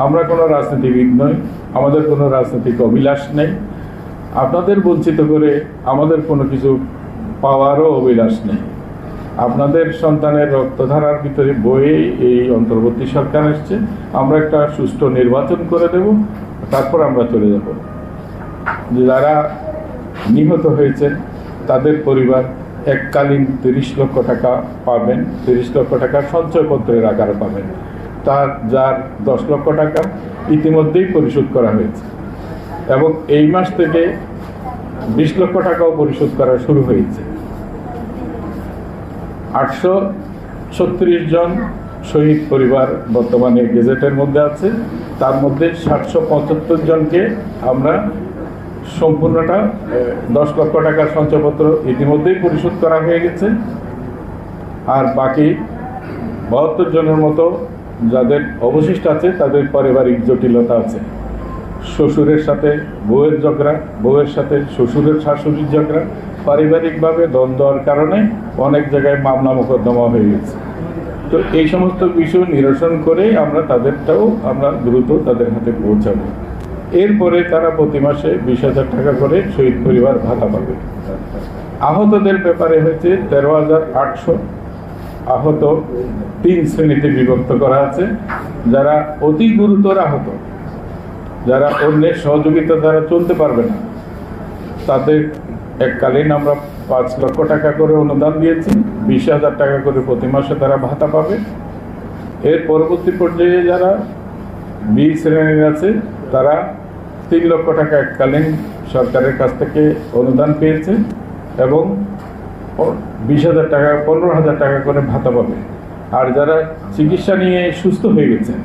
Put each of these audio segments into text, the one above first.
আমরা কোনো রাজনীতিবিদ নই, আমাদের কোনো রাজনৈতিক অভিলাষ নেই। আপনাদের বঞ্চিত করে আমাদের কোনো কিছু পাওয়ারও অভিলাষ নেই। আপনাদের সন্তানের রক্তধারার ভিতরে বয়ে এই অন্তর্বর্তী সরকার আসছে। আমরা একটা সুষ্ঠু নির্বাচন করে দেব, তারপর আমরা চলে যাব। যারা নিহত হয়েছেন তাদের পরিবার এককালীন 30 লক্ষ টাকা পাবেন, 30 লক্ষ টাকা সঞ্চয়পত্রের আকারে পাবেন। যার 10 লক্ষ টাকা ইতিমধ্যেই পরিশোধ করা হয়েছে এবং এই মাস থেকে 20 লক্ষ টাকাও পরিশোধ করা শুরু হয়েছে। 836 জন শহীদ পরিবার বর্তমানে গেজেটের মধ্যে আছে। তার মধ্যে 775 জনকে আমরা সম্পূর্ণটা 10 লক্ষ টাকার সঞ্চয়পত্র ইতিমধ্যেই পরিশোধ করা হয়ে গেছে। আর বাকি 72 জনের মতো যাদের অবশিষ্ট আছে তাদের পারিবারিক জটিলতা আছে। শ্বশুরের সাথে বউয়ের ঝগড়া, বউয়ের সাথে শ্বশুরের শাশুড়ির ঝগড়া, পারিবারিকভাবে দ্বন্দ্বের কারণে অনেক জায়গায় মামলা মোকদ্দমা হয়ে গেছে। তো এই সমস্ত বিষয় নিরসন করে আমরা দ্রুত তাদের হাতে পৌঁছাবো। এরপরে তারা প্রতি মাসে 20,000 টাকা করে শহীদ পরিবার ভাতা পাবে। আহতদের ব্যাপারে হয়েছে 13,800 আহত 3 শ্রেণীতে বিভক্ত করা আছে। যারা অতি গুরুতর আহত, যারা অন্যের সহযোগিতা দ্বারা চলতে পারবে না, তাদের এককালীন আমরা 5 লক্ষ টাকা করে অনুদান দিয়েছি। 20,000 টাকা করে প্রতি মাসে তারা ভাতা পাবে। এর পরবর্তী পর্যায়ে যারা বি শ্রেণীর আছে তারা 3 লক্ষ টাকা এককালীন সরকারের কাছ থেকে অনুদান পেয়েছে এবং 20,000 টাকা 15,000 টাকা করে ভাতা পাবে। আর যারা চিকিৎসা নিয়ে সুস্থ হয়ে গেছেন,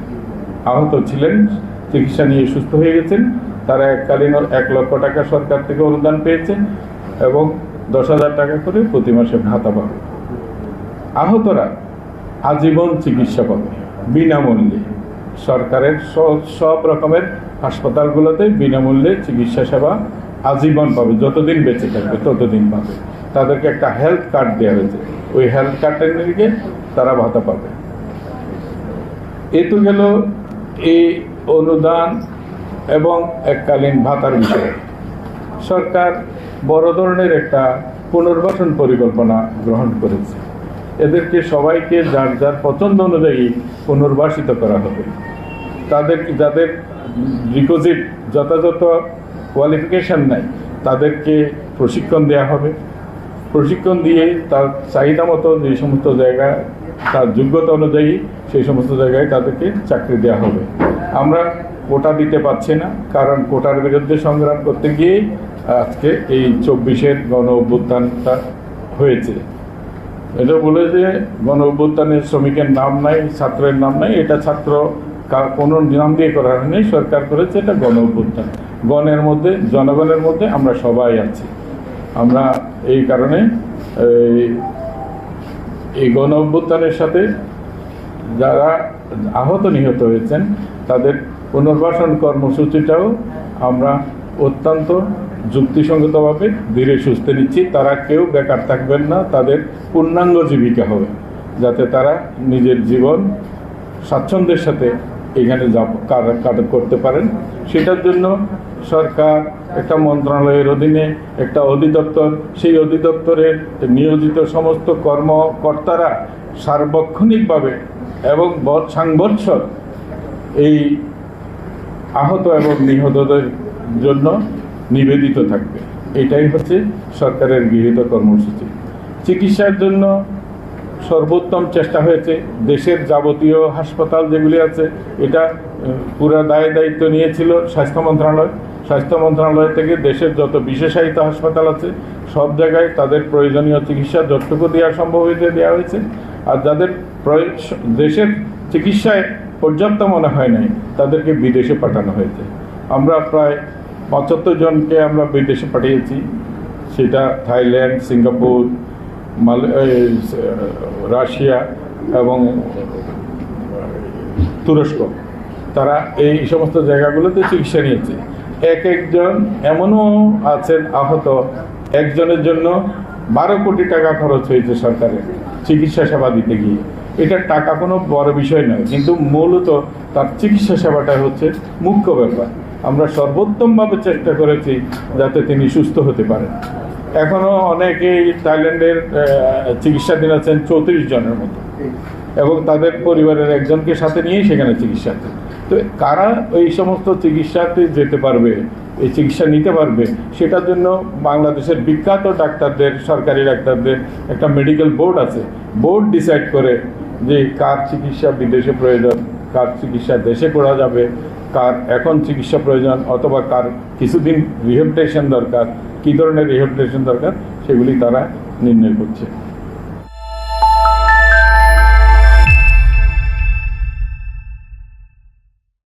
আহত ছিলেন, চিকিৎসা নিয়ে সুস্থ হয়ে গেছেন, তারা এককালীন 1 লক্ষ টাকা সরকার থেকে অনুদান পেয়েছেন এবং 10,000 টাকা করে প্রতি মাসে ভাতা পাবে। আহতরা আজীবন চিকিৎসা পাবে বিনামূল্যে। সরকারের সব রকমের হাসপাতালগুলোতে বিনামূল্যে চিকিৎসা সেবা আজীবন পাবে, যতদিন বেঁচে থাকবে ততদিন পাবে। তাদেরকে একটা হেলথ কার্ড দেওয়া হয়েছে, ওই হেলথ কার্ডের নিরিখে তারা ভাতা পাবে। এ তো গেল এই অনুদান এবং এককালীন ভাতার বিষয়ে। সরকার বড় ধরনের একটা পুনর্বাসন পরিকল্পনা গ্রহণ করেছে। এদেরকে সবাইকে যার যার পছন্দ অনুযায়ী পুনর্বাসিত করা হবে। যাদের রিকোজিট যথাযথ কোয়ালিফিকেশান নাই তাদেরকে প্রশিক্ষণ দেওয়া হবে। প্রশিক্ষণ দিয়ে তার চাহিদা মতো যে সমস্ত জায়গায় তার যোগ্যতা অনুযায়ী সেই সমস্ত জায়গায় তাদেরকে চাকরি দেওয়া হবে। আমরা কোটা দিতে পারছি না, কারণ কোটার বিরুদ্ধে সংগ্রাম করতে গিয়েই আজকে এই 24-এর গণ অভ্যুত্থানটা হয়েছে। এটা বলে যে গণ অভ্যুত্থানের শ্রমিকের নাম নাই, ছাত্রের নাম নাই, এটা ছাত্র কোনো নাম দিয়ে করা হয়নি, সরকার করেছে, এটা গণ অভ্যুত্থান। গণের মধ্যে, জনগণের মধ্যে আমরা সবাই আছি। আমরা এই কারণে এই গণ অভ্যুত্থানের সাথে যারা আহত নিহত হয়েছেন তাদের পুনর্বাসন কর্মসূচিটাও আমরা অত্যন্ত যুক্তিসঙ্গতভাবে ধীরে সুস্থে নিচ্ছি। তারা কেউ বেকার থাকবেন না, তাদের পূর্ণাঙ্গ জীবিকা হবে, যাতে তারা নিজের জীবন স্বাচ্ছন্দ্যের সাথে এখানে করতে পারেন। সেটার জন্য সরকার একটা মন্ত্রণালয়ের অধীনে একটা অধিদপ্তর, সেই অধিদপ্তরের নিয়োজিত সমস্ত কর্মকর্তারা সার্বক্ষণিকভাবে এবং সাংবৎসর এই আহত এবং নিহতদের জন্য নিবেদিত থাকবে। এটাই হচ্ছে সরকারের গৃহীত কর্মসূচি। চিকিৎসার জন্য সর্বোত্তম চেষ্টা হয়েছে। দেশের যাবতীয় হাসপাতাল যেগুলি আছে, এটা পুরা দায়িত্ব নিয়েছিল স্বাস্থ্য মন্ত্রণালয়। স্বাস্থ্য মন্ত্রণালয় থেকে দেশের যত বিশেষায়িত হাসপাতাল আছে সব জায়গায় তাদের প্রয়োজনীয় চিকিৎসা যতটুকু দেওয়া সম্ভব হয়েছে দেওয়া হয়েছে। আর যাদের দেশের চিকিৎসায় পর্যাপ্ত মনে হয় নাই তাদেরকে বিদেশে পাঠানো হয়েছে। আমরা প্রায় 75 জনকে আমরা বিদেশে পাঠিয়েছি, সেটা থাইল্যান্ড, সিঙ্গাপুর, রাশিয়া এবং তুরস্ক। তারা এই সমস্ত জায়গাগুলোতে চিকিৎসা নিয়েছে। একজন এমনও আছেন আহত, একজনের জন্য 12 কোটি টাকা খরচ হয়েছে সরকারের চিকিৎসা সেবা দিতে গিয়ে। এটা টাকা কোনো বড় বিষয় নয়, কিন্তু মূলত তার চিকিৎসা সেবাটা হচ্ছে মুখ্য ব্যাপার। আমরা সর্বোত্তমভাবে চেষ্টা করেছি যাতে তিনি সুস্থ হতে পারেন। এখনও অনেকেই থাইল্যান্ডের চিকিৎসাধীন আছেন 34 জনের মতো, এবং তাদের পরিবারের একজনকে সাথে নিয়েই সেখানে চিকিৎসাতে। তো কারা এই সমস্ত চিকিৎসাতে যেতে পারবে, এই চিকিৎসা নিতে পারবে, সেটার জন্য বাংলাদেশের বিখ্যাত ডাক্তারদের, সরকারি ডাক্তারদের একটা মেডিকেল বোর্ড আছে। বোর্ড ডিসাইড করে যে কার চিকিৎসা বিদেশে প্রয়োজন, কার চিকিৎসা দেশে করা যাবে, কার এখন চিকিৎসা প্রয়োজন, অথবা কার কিছুদিন রিহ্যাবিলিটেশন দরকার, কী ধরনের রিহ্যাবিলিটেশন দরকার, সেগুলি তারা নির্ণয় করছে।